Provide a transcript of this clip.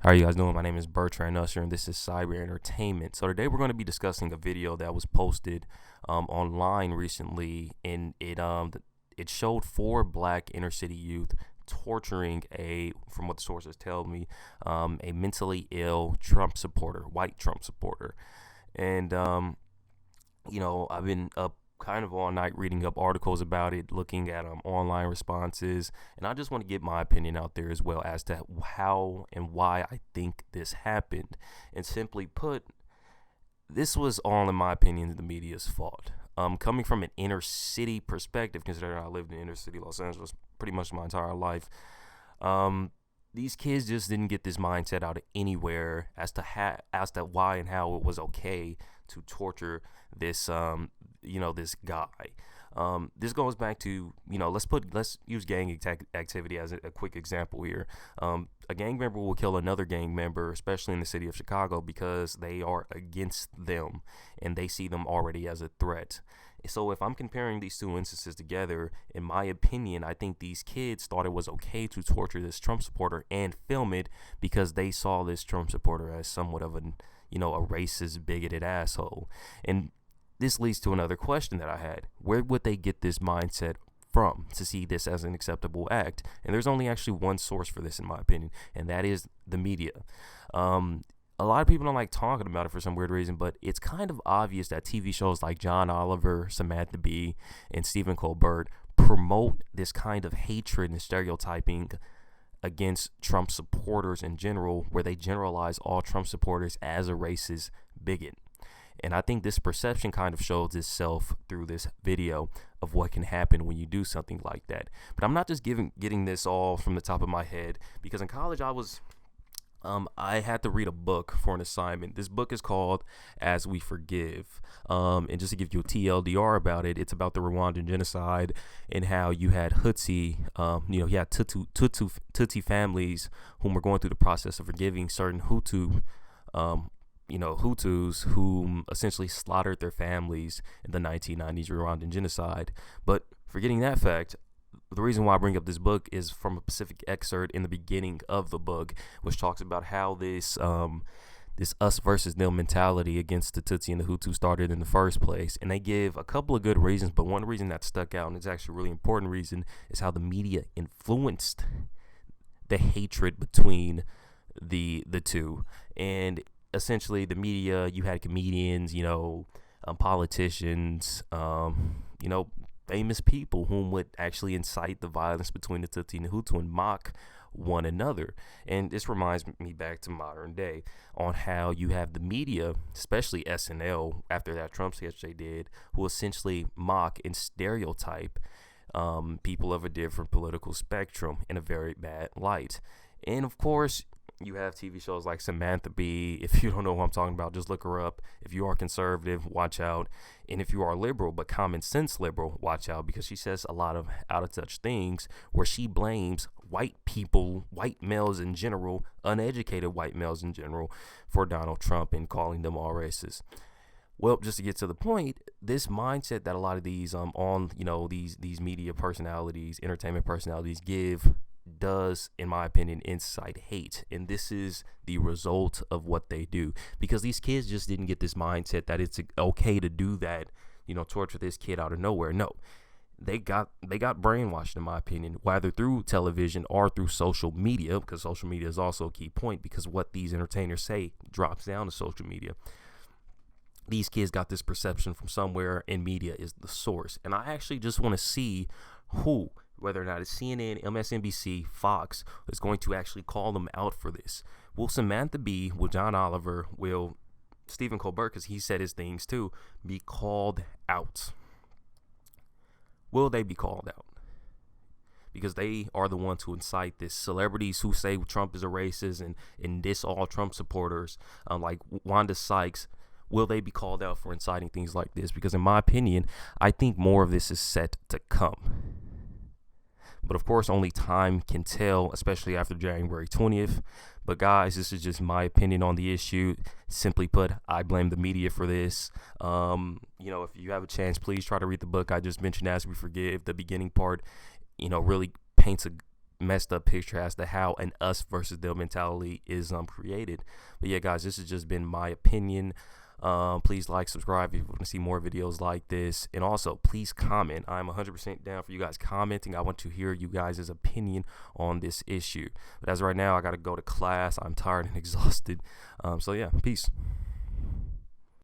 How are you guys doing? My name is Bertrand Usher, and this is Cyber Entertainment. So today we're going to be discussing a video that was posted online recently, and it showed four black inner city youth torturing from what the sources tell me, a mentally ill Trump supporter, white Trump supporter, and I've been up kind of all night reading up articles about it, looking at online responses, and I just want to get my opinion out there as well as to how and why I think this happened. And simply put, this was all, in my opinion, the media's fault. Coming from an inner city perspective, considering I lived in inner city Los Angeles pretty much my entire life, these kids just didn't get this mindset out of anywhere as to why and how it was okay to torture this guy. This goes back to, let's use gang activity as a quick example here. A gang member will kill another gang member, especially in the city of Chicago, because they are against them and they see them already as a threat. So if I'm comparing these two instances together, in my opinion, I think these kids thought it was okay to torture this Trump supporter and film it because they saw this Trump supporter as somewhat of a racist, bigoted asshole. And this leads to another question that I had. Where would they get this mindset from to see this as an acceptable act? And there's only actually one source for this, in my opinion, and that is the media. A lot of people don't like talking about it for some weird reason, but it's kind of obvious that TV shows like John Oliver, Samantha Bee, and Stephen Colbert promote this kind of hatred and stereotyping against Trump supporters in general, where they generalize all Trump supporters as a racist bigot. And I think this perception kind of shows itself through this video of what can happen when you do something like that. But I'm not just getting this all from the top of my head, because in college I had to read a book for an assignment. This book is called As We Forgive. And just to give you a TLDR about it, it's about the Rwandan genocide and how you had Tutsi, you had Tutsi families whom were going through the process of forgiving certain Hutus whom essentially slaughtered their families in the 1990s Rwandan genocide. But forgetting that fact, the reason why I bring up this book is from a specific excerpt in the beginning of the book, which talks about how this us versus them mentality against the Tutsi and the Hutu started in the first place. And they give a couple of good reasons, but one reason that stuck out, and it's actually a really important reason, is how the media influenced the hatred between the two. And essentially the media, you had comedians, politicians, famous people whom would actually incite the violence between the Tutsi and the Hutu and mock one another. And this reminds me back to modern day on how you have the media, especially SNL, after that Trump sketch they did, who essentially mock and stereotype people of a different political spectrum in a very bad light. And of course, you have TV shows like Samantha Bee. If you don't know who I'm talking about, just look her up. If you are conservative, watch out. And if you are liberal, but common sense liberal, watch out, because she says a lot of out of touch things where she blames white people, white males in general, uneducated white males in general, for Donald Trump and calling them all racist. Well, just to get to the point, this mindset that a lot of these these media personalities, entertainment personalities give does, in my opinion, incite hate. And this is the result of what they do, because these kids just didn't get this mindset that it's okay to do that, torture this kid out of nowhere. No, they got brainwashed, in my opinion, whether through television or through social media, because social media is also a key point, because what these entertainers say drops down to social media. These kids got this perception from somewhere, and media is the source. And I actually just want to see whether or not it's CNN, MSNBC, Fox, is going to actually call them out for this. Will Samantha Bee, will John Oliver, will Stephen Colbert, because he said his things too, be called out? Will they be called out? Because they are the ones who incite this. Celebrities who say Trump is a racist and diss all Trump supporters, like Wanda Sykes, will they be called out for inciting things like this? Because in my opinion, I think more of this is set to come. But of course, only time can tell, especially after January 20th. But guys, this is just my opinion on the issue. Simply put, I blame the media for this. If you have a chance, please try to read the book I just mentioned, As We Forgive. The beginning part, really paints a messed up picture as to how an us versus them mentality is created. But yeah, guys, this has just been my opinion. Please like, subscribe if you want to see more videos like this, and also please comment. I'm 100% down for you guys commenting. I want to hear you guys' opinion on this issue. But as of right now, I gotta go to class. I'm tired and exhausted. So yeah, peace.